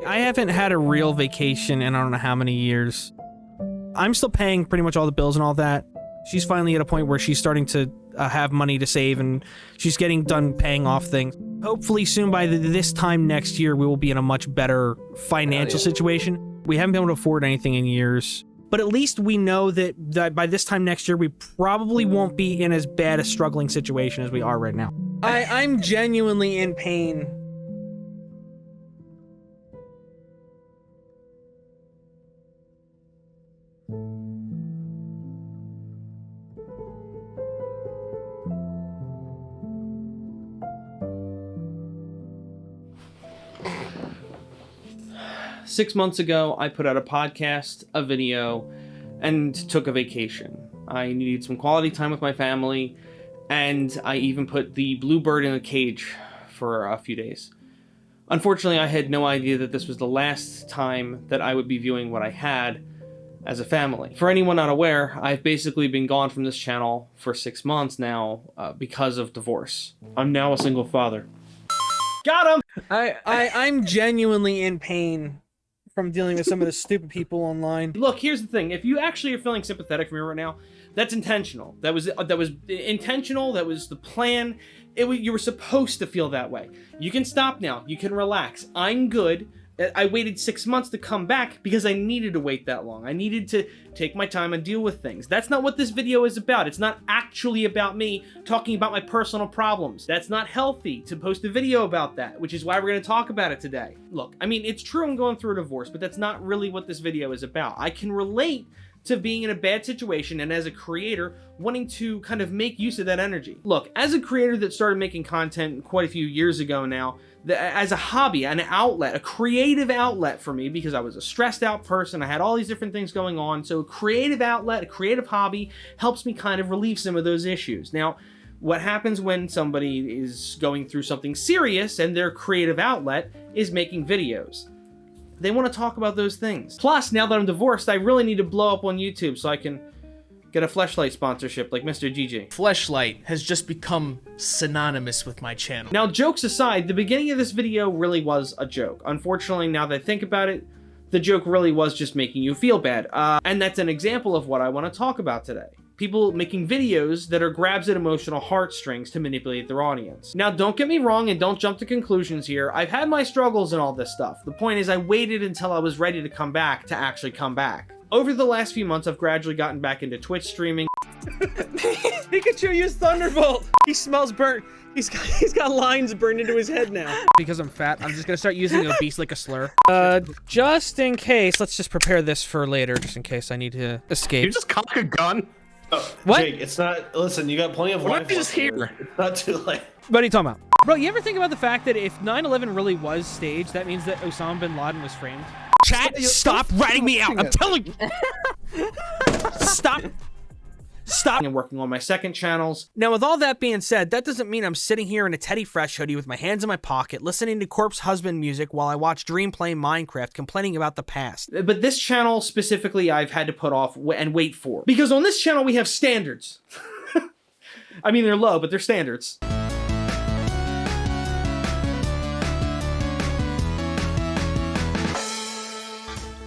I haven't had a real vacation in I don't know how many years. I'm still paying pretty much all the bills and all that. She's finally at a point where she's starting to have money to save, and she's getting done paying off things. Hopefully soon, by this time next year, we will be in a much better financial situation. We haven't been able to afford anything in years, but at least we know that by this time next year, we probably won't be in as bad a struggling situation as we are right now. I'm genuinely in pain. 6 months ago, I put out a podcast, a video, and took a vacation. I needed some quality time with my family, and I even put the bluebird in a cage for a few days. Unfortunately, I had no idea that this was the last time that I would be viewing what I had as a family. For anyone not aware, I've basically been gone from this channel for 6 months now because of divorce. I'm now a single father. Got him! I'm genuinely in pain from dealing with some of the stupid people online. Look, here's the thing. If you actually are feeling sympathetic for me right now, that's intentional. That was intentional. That was the plan. You were supposed to feel that way. You can stop now. You can relax. I'm good. I waited 6 months to come back because I needed to wait that long. I needed to take my time and deal with things. That's not what this video is about. It's not actually about me talking about my personal problems. That's not healthy to post a video about that, which is why we're going to talk about it today. Look, I mean, it's true I'm going through a divorce, but that's not really what this video is about. I can relate to being in a bad situation, and as a creator, wanting to kind of make use of that energy. Look, as a creator that started making content quite a few years ago now, as a hobby, an outlet, a creative outlet for me, because I was a stressed out person, I had all these different things going on, so a creative outlet, a creative hobby, helps me kind of relieve some of those issues. Now, what happens when somebody is going through something serious and their creative outlet is making videos? They want to talk about those things. Plus, now that I'm divorced, I really need to blow up on YouTube so I can get a Fleshlight sponsorship like Mr. GG. Fleshlight has just become synonymous with my channel. Now, jokes aside, the beginning of this video really was a joke. Unfortunately, now that I think about it, the joke really was just making you feel bad. And that's an example of what I want to talk about today. People making videos that are grabs at emotional heartstrings to manipulate their audience. Now, don't get me wrong and don't jump to conclusions here. I've had my struggles and all this stuff. The point is I waited until I was ready to come back to actually come back. Over the last few months, I've gradually gotten back into Twitch streaming. Pikachu used Thunderbolt! He smells burnt. He's got lines burned into his head now. Because I'm fat, I'm just gonna start using obese like a slur. Just in case, let's just prepare this for later, just in case I need to escape. You just cock a gun? What? Jake, it's not. Listen, you got plenty of life. Just here. It's not too late. What are you talking about? Bro, you ever think about the fact that if 9/11 really was staged, that means that Osama bin Laden was framed? Chat, stop ratting me out. I'm telling you. Stop. And working on my second channels. Now, with all that being said, that doesn't mean I'm sitting here in a Teddy Fresh hoodie with my hands in my pocket, listening to Corpse Husband music while I watch Dream play Minecraft, complaining about the past. But this channel specifically, I've had to put off and wait for. Because on this channel, we have standards. I mean, they're low, but they're standards.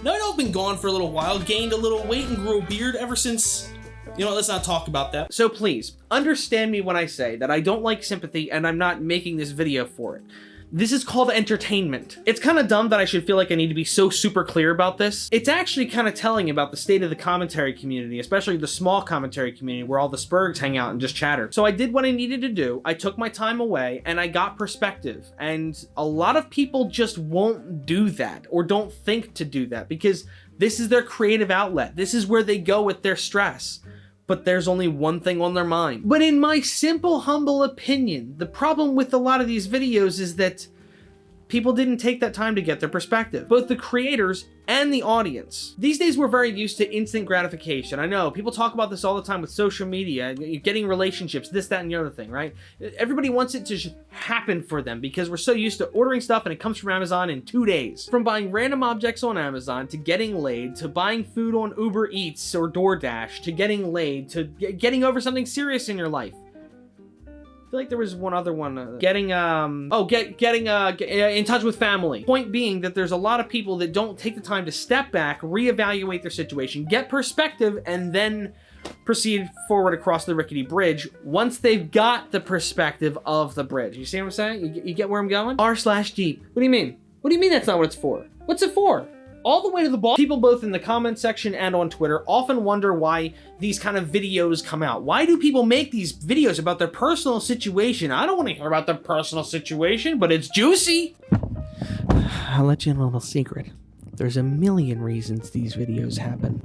Now, I know I've been gone for a little while, gained a little weight and grew a beard ever since... You know, let's not talk about that. So please, understand me when I say that I don't like sympathy and I'm not making this video for it. This is called entertainment. It's kind of dumb that I should feel like I need to be so super clear about this. It's actually kind of telling about the state of the commentary community, especially the small commentary community where all the spurgs hang out and just chatter. So I did what I needed to do. I took my time away and I got perspective. And a lot of people just won't do that or don't think to do that because this is their creative outlet. This is where they go with their stress. But there's only one thing on their mind. But in my simple, humble opinion, the problem with a lot of these videos is that people didn't take that time to get their perspective. Both the creators and the audience. These days we're very used to instant gratification. I know, people talk about this all the time with social media, getting relationships, this, that, and the other thing, right? Everybody wants it to just happen for them because we're so used to ordering stuff and it comes from Amazon in 2 days. From buying random objects on Amazon, to getting laid, to buying food on Uber Eats or DoorDash, to getting laid, to getting over something serious in your life. I feel like there was one other one. Getting in touch with family. Point being that there's a lot of people that don't take the time to step back, reevaluate their situation, get perspective, and then proceed forward across the rickety bridge once they've got the perspective of the bridge. You see what I'm saying? You get where I'm going? R/deep. What do you mean? What do you mean that's not what it's for? What's it for? All the way to the ball. People both in the comment section and on Twitter often wonder why these kind of videos come out. Why do people make these videos about their personal situation? I don't want to hear about their personal situation, but it's juicy. I'll let you in a little secret. There's a million reasons these videos happen.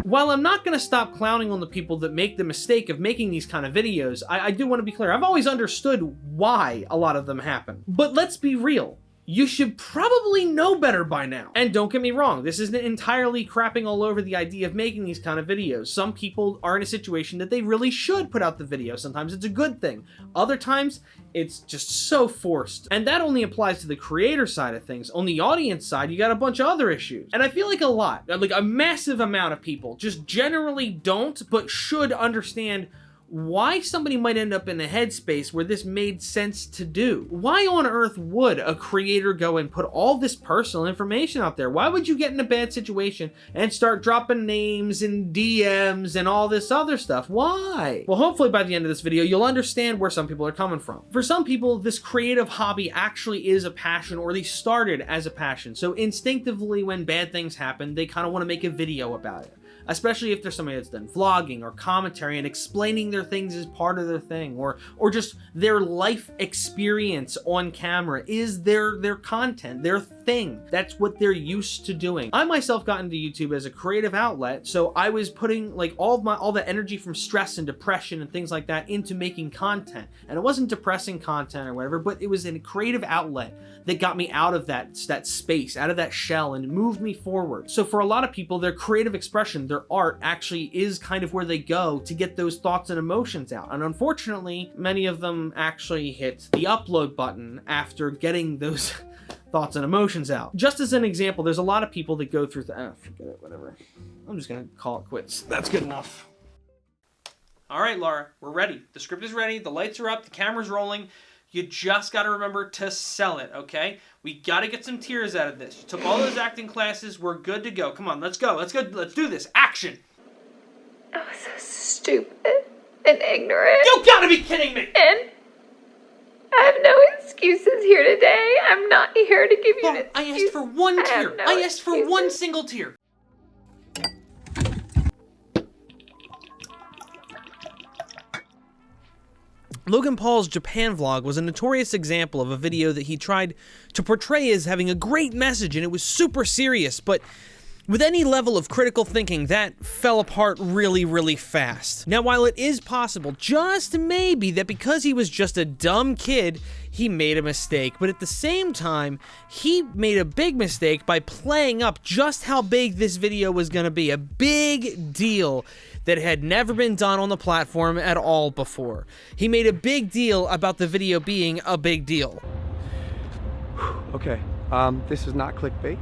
While I'm not going to stop clowning on the people that make the mistake of making these kind of videos, I do want to be clear. I've always understood why a lot of them happen. But let's be real. You should probably know better by now. And don't get me wrong, this isn't entirely crapping all over the idea of making these kind of videos. Some people are in a situation that they really should put out the video. Sometimes it's a good thing. Other times, it's just so forced. And that only applies to the creator side of things. On the audience side, you got a bunch of other issues. And I feel like a massive amount of people just generally don't, but should understand why somebody might end up in a headspace where this made sense to do. Why on earth would a creator go and put all this personal information out there? Why would you get in a bad situation and start dropping names and DMs and all this other stuff? Why? Well, hopefully by the end of this video, you'll understand where some people are coming from. For some people, this creative hobby actually is a passion, or they started as a passion. So instinctively, when bad things happen, they kind of want to make a video about it. Especially if there's somebody that's done vlogging or commentary and explaining their things as part of their thing, or just their life experience on camera is their content, their thing. That's what they're used to doing. I myself got into YouTube as a creative outlet, so I was putting like all the energy from stress and depression and things like that into making content. And it wasn't depressing content or whatever, but it was a creative outlet that got me out of that space, out of that shell, and moved me forward. So for a lot of people, their creative expression, their art actually is kind of where they go to get those thoughts and emotions out. And unfortunately, many of them actually hit the upload button after getting those thoughts and emotions out. Just as an example, there's a lot of people that go through forget it, whatever. I'm just gonna call it quits. That's good enough. All right, Laura, we're ready. The script is ready, the lights are up, the camera's rolling. You just got to remember to sell it, okay? We got to get some tears out of this. You took all those acting classes. We're good to go. Come on, let's go. Let's do this. Action. I was so stupid and ignorant. You got to be kidding me. And I have no excuses here today. I'm not here to give you an excuse. I asked for one tear. I asked for one single tear. Logan Paul's Japan vlog was a notorious example of a video that he tried to portray as having a great message, and it was super serious, but with any level of critical thinking, that fell apart really, really fast. Now, while it is possible, just maybe, that because he was just a dumb kid, he made a mistake, but at the same time, he made a big mistake by playing up just how big this video was going to be. A big deal that had never been done on the platform at all before. He made a big deal about the video being a big deal. Okay, this is not clickbait.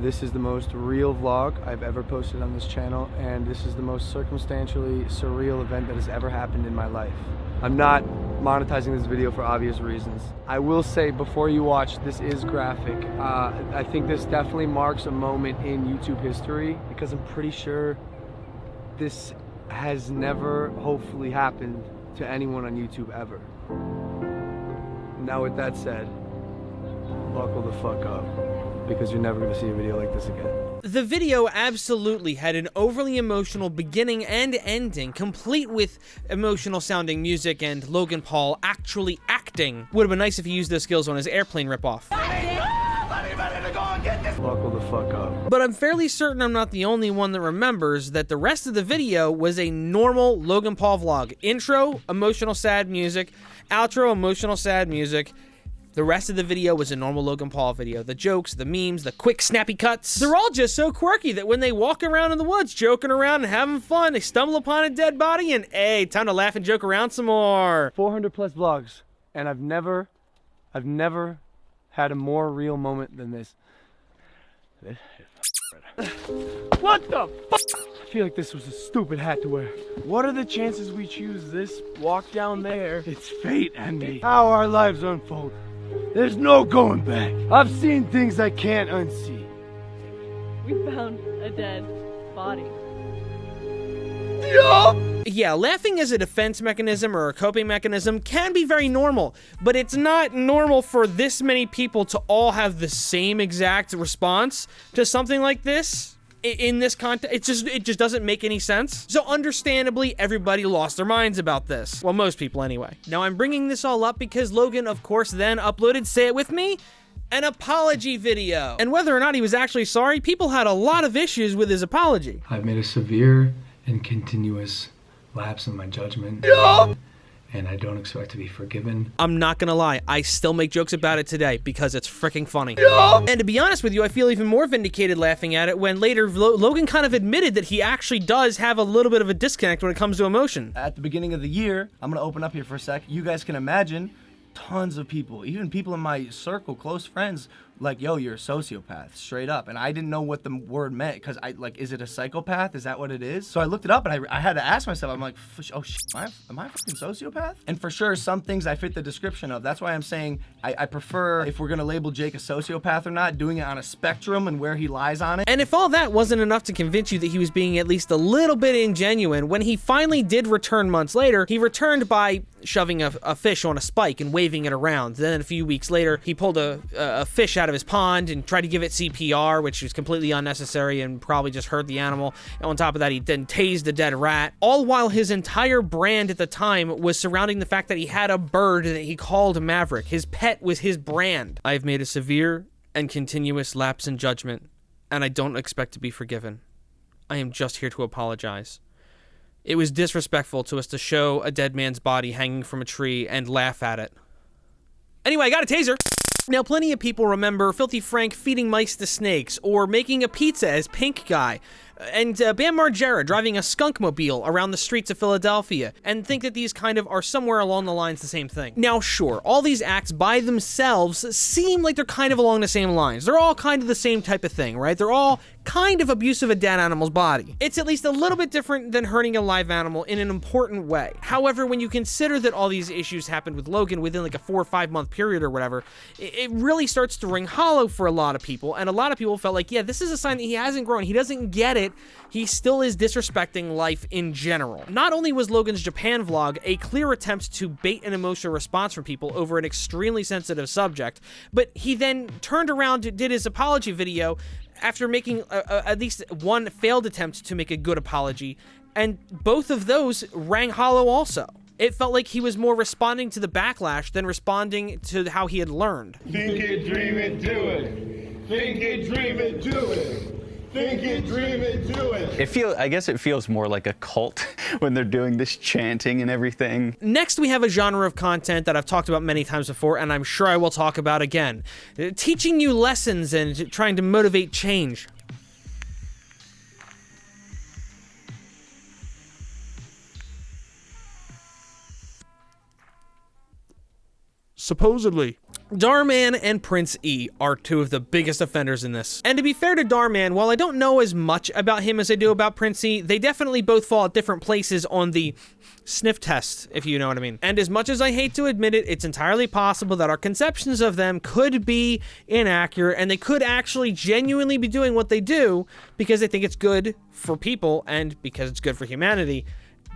This is the most real vlog I've ever posted on this channel, and this is the most circumstantially surreal event that has ever happened in my life. I'm not monetizing this video for obvious reasons. I will say before you watch, this is graphic. I think this definitely marks a moment in YouTube history, because I'm pretty sure this has never, hopefully, happened to anyone on YouTube ever. Now with that said, buckle the fuck up, because you're never gonna see a video like this again. The video absolutely had an overly emotional beginning and ending, complete with emotional sounding music and Logan Paul actually acting. Would have been nice if he used those skills on his airplane ripoff. Buckle the fuck up. But I'm fairly certain I'm not the only one that remembers that the rest of the video was a normal Logan Paul vlog. Intro, emotional sad music. Outro, emotional sad music. The rest of the video was a normal Logan Paul video. The jokes, the memes, the quick snappy cuts. They're all just so quirky that when they walk around in the woods joking around and having fun, they stumble upon a dead body and hey, time to laugh and joke around some more. 400 plus vlogs, and I've never had a more real moment than this. What the fuck? I feel like this was a stupid hat to wear. What are the chances we choose this walk down there? It's fate, Andy. How our lives unfold. There's no going back. I've seen things I can't unsee. We found a dead body. Yeah, laughing as a defense mechanism or a coping mechanism can be very normal, but it's not normal for this many people to all have the same exact response to something like this. In this context, it just doesn't make any sense. So understandably, everybody lost their minds about this. Well, most people anyway. Now, I'm bringing this all up because Logan, of course, then uploaded, say it with me, an apology video. And whether or not he was actually sorry, people had a lot of issues with his apology. I've made a severe and continuous lapse in my judgment. And I don't expect to be forgiven. I'm not gonna lie, I still make jokes about it today because it's freaking funny. And to be honest with you, I feel even more vindicated laughing at it when later Logan kind of admitted that he actually does have a little bit of a disconnect when it comes to emotion. At the beginning of the year, I'm gonna open up here for a sec. You guys can imagine tons of people, even people in my circle, close friends, like, yo, you're a sociopath, straight up. And I didn't know what the word meant, because is it a psychopath? Is that what it is? So I looked it up, and I had to ask myself, I'm like, oh shit, am I a fucking sociopath? And for sure, some things I fit the description of. That's why I'm saying I prefer, if we're gonna label Jake a sociopath or not, doing it on a spectrum and where he lies on it. And if all that wasn't enough to convince you that he was being at least a little bit ingenuine, when he finally did return months later, he returned by shoving a fish on a spike and waving it around. Then a few weeks later, he pulled a fish out of his pond and tried to give it CPR, which was completely unnecessary and probably just hurt the animal. And on top of that, he then tased a dead rat, all while his entire brand at the time was surrounding the fact that he had a bird that he called Maverick. His pet was his brand. I've made a severe and continuous lapse in judgment, and I don't expect to be forgiven. I am just here to apologize. It was disrespectful to us to show a dead man's body hanging from a tree and laugh at it. Anyway, I got a taser. Now, plenty of people remember Filthy Frank feeding mice to snakes, or making a pizza as Pink Guy, and Bam Margera driving a skunkmobile around the streets of Philadelphia, and think that these kind of are somewhere along the lines the same thing. Now, sure, all these acts by themselves seem like they're kind of along the same lines. They're all kind of the same type of thing, right? They're all kind of abuse of a dead animal's body. It's at least a little bit different than hurting a live animal in an important way. However, when you consider that all these issues happened with Logan within like a 4 or 5 month period or whatever, it really starts to ring hollow for a lot of people, and a lot of people felt like, yeah, this is a sign that he hasn't grown. He doesn't get it. He still is disrespecting life in general. Not only was Logan's Japan vlog a clear attempt to bait an emotional response from people over an extremely sensitive subject, but he then turned around and did his apology video after making at least one failed attempt to make a good apology, and both of those rang hollow also. It felt like he was more responding to the backlash than responding to how he had learned. Think it, dream it, do it. Think it, dream it, do it. Think it, dream it, do it. I guess it feels more like a cult when they're doing this chanting and everything. Next, we have a genre of content that I've talked about many times before, and I'm sure I will talk about again. Teaching you lessons and trying to motivate change. Supposedly. Darman and Prince E are two of the biggest offenders in this. And to be fair to Darman, while I don't know as much about him as I do about Prince E, they definitely both fall at different places on the sniff test, if you know what I mean. And as much as I hate to admit it, it's entirely possible that our conceptions of them could be inaccurate, and they could actually genuinely be doing what they do because they think it's good for people and because it's good for humanity,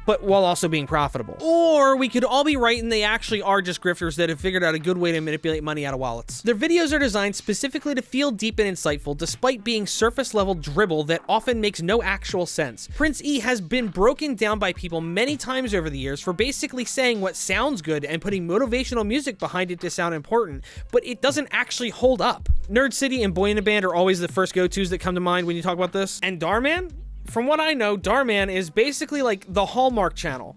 but while also being profitable. Or we could all be right and they actually are just grifters that have figured out a good way to manipulate money out of wallets. Their videos are designed specifically to feel deep and insightful, despite being surface level dribble that often makes no actual sense. Prince E has been broken down by people many times over the years for basically saying what sounds good and putting motivational music behind it to sound important, but it doesn't actually hold up. Nerd City and Boy in a Band are always the first go-tos that come to mind when you talk about this. And Darman? From what I know, Darman is basically like the Hallmark Channel.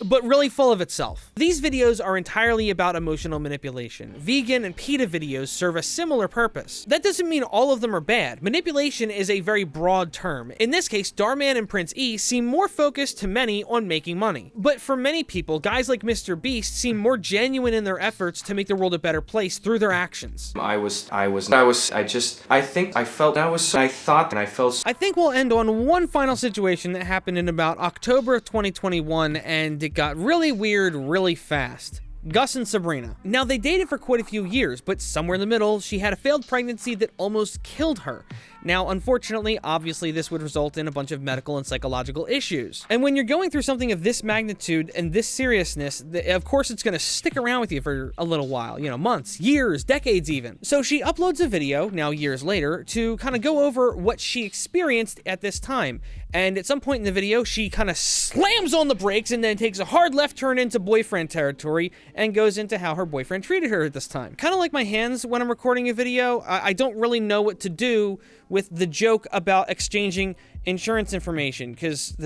but really full of itself. These videos are entirely about emotional manipulation. Vegan and PETA videos serve a similar purpose. That doesn't mean all of them are bad. Manipulation is a very broad term. In this case, Darman and Prince E seem more focused to many on making money. But for many people, guys like Mr. Beast seem more genuine in their efforts to make the world a better place through their actions. I think we'll end on one final situation that happened in about October of 2021, and it got really weird really fast. Gus and Sabrina. Now, they dated for quite a few years, but somewhere in the middle, she had a failed pregnancy that almost killed her. Now, unfortunately, obviously, this would result in a bunch of medical and psychological issues. And when you're going through something of this magnitude and this seriousness, of course, it's going to stick around with you for a little while, you know, months, years, decades even. So she uploads a video, now years later, to kind of go over what she experienced at this time. And at some point in the video, she kind of slams on the brakes and then takes a hard left turn into boyfriend territory and goes into how her boyfriend treated her at this time. Kind of like my hands when I'm recording a video, I don't really know what to do with the joke about exchanging insurance information, because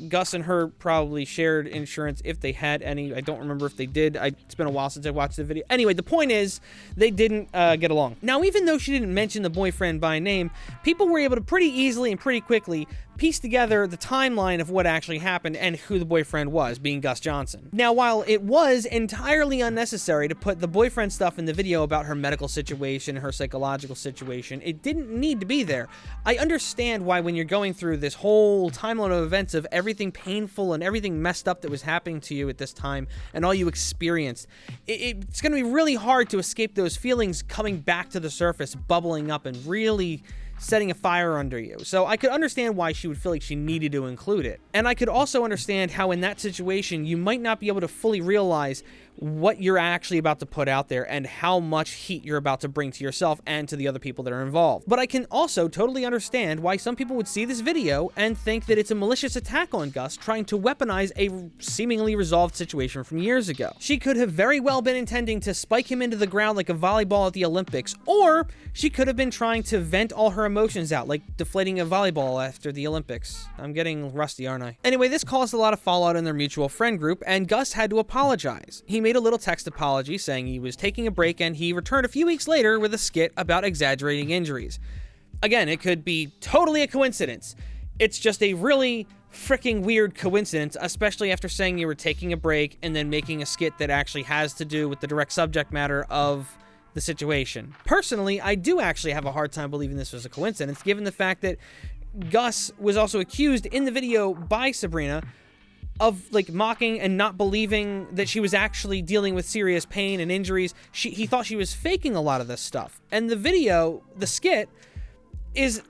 Gus and her probably shared insurance if they had any. I don't remember if they did. It's been a while since I watched the video. Anyway, the point is, they didn't get along. Now, even though she didn't mention the boyfriend by name, people were able to pretty easily and pretty quickly piece together the timeline of what actually happened and who the boyfriend was, being Gus Johnson. Now, while it was entirely unnecessary to put the boyfriend stuff in the video about her medical situation, her psychological situation, it didn't need to be there. I understand why when you're going through this whole timeline of events of everything painful and everything messed up that was happening to you at this time and all you experienced, it's going to be really hard to escape those feelings coming back to the surface, bubbling up and really setting a fire under you. So I could understand why she would feel like she needed to include it. And I could also understand how in that situation you might not be able to fully realize what you're actually about to put out there and how much heat you're about to bring to yourself and to the other people that are involved. But I can also totally understand why some people would see this video and think that it's a malicious attack on Gus trying to weaponize a seemingly resolved situation from years ago. She could have very well been intending to spike him into the ground like a volleyball at the Olympics, or she could have been trying to vent all her emotions out like deflating a volleyball after the Olympics. I'm getting rusty, aren't I? Anyway, this caused a lot of fallout in their mutual friend group, and Gus had to apologize. He made a little text apology saying he was taking a break, and he returned a few weeks later with a skit about exaggerating injuries. Again, it could be totally a coincidence. It's just a really freaking weird coincidence, especially after saying you were taking a break and then making a skit that actually has to do with the direct subject matter of the situation. Personally, I do actually have a hard time believing this was a coincidence, given the fact that Gus was also accused in the video by Sabrina of like mocking and not believing that she was actually dealing with serious pain and injuries. He thought she was faking a lot of this stuff. And the video, the skit, is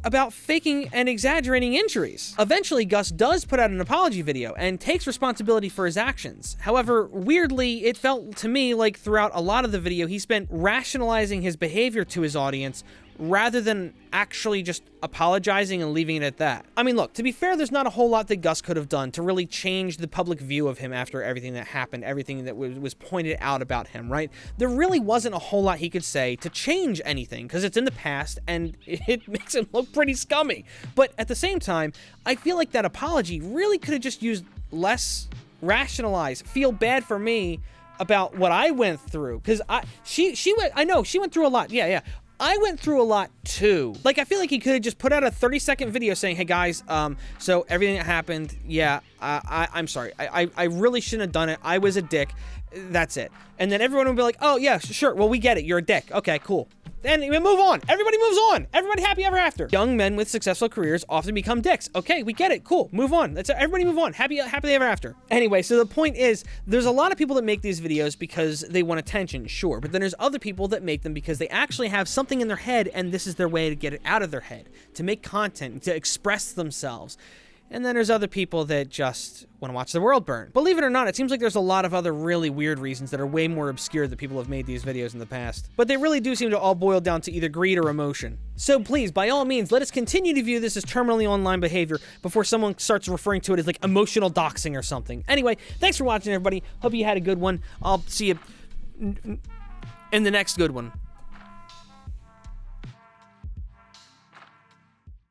about faking and exaggerating injuries. Eventually, Gus does put out an apology video and takes responsibility for his actions. However, weirdly, it felt to me like throughout a lot of the video, he spent rationalizing his behavior to his audience rather than actually just apologizing and leaving it at that. I mean, look, to be fair, there's not a whole lot that Gus could have done to really change the public view of him after everything that happened, everything that was pointed out about him, right? There really wasn't a whole lot he could say to change anything, because it's in the past and it makes him look pretty scummy. But at the same time, I feel like that apology really could have just used less rationalize, feel bad for me about what I went through, because she went through a lot. Yeah. I went through a lot too. Like, I feel like he could have just put out a 30-second video saying, hey guys, so everything that happened, yeah, I'm sorry. I really shouldn't have done it. I was a dick. That's it. And then everyone would be like, oh yeah, sure. Well, we get it. You're a dick. Okay, cool. And we move on. Everybody moves on. Everybody happy ever after. Young men with successful careers often become dicks. Okay, we get it. Cool. Move on. That's everybody move on. Happily ever after. Anyway, so the point is, there's a lot of people that make these videos because they want attention, sure. But then there's other people that make them because they actually have something in their head, and this is their way to get it out of their head, to make content, to express themselves. And then there's other people that just want to watch the world burn. Believe it or not, it seems like there's a lot of other really weird reasons that are way more obscure that people have made these videos in the past. But they really do seem to all boil down to either greed or emotion. So please, by all means, let us continue to view this as terminally online behavior before someone starts referring to it as like emotional doxing or something. Anyway, thanks for watching, everybody. Hope you had a good one. I'll see you in the next good one.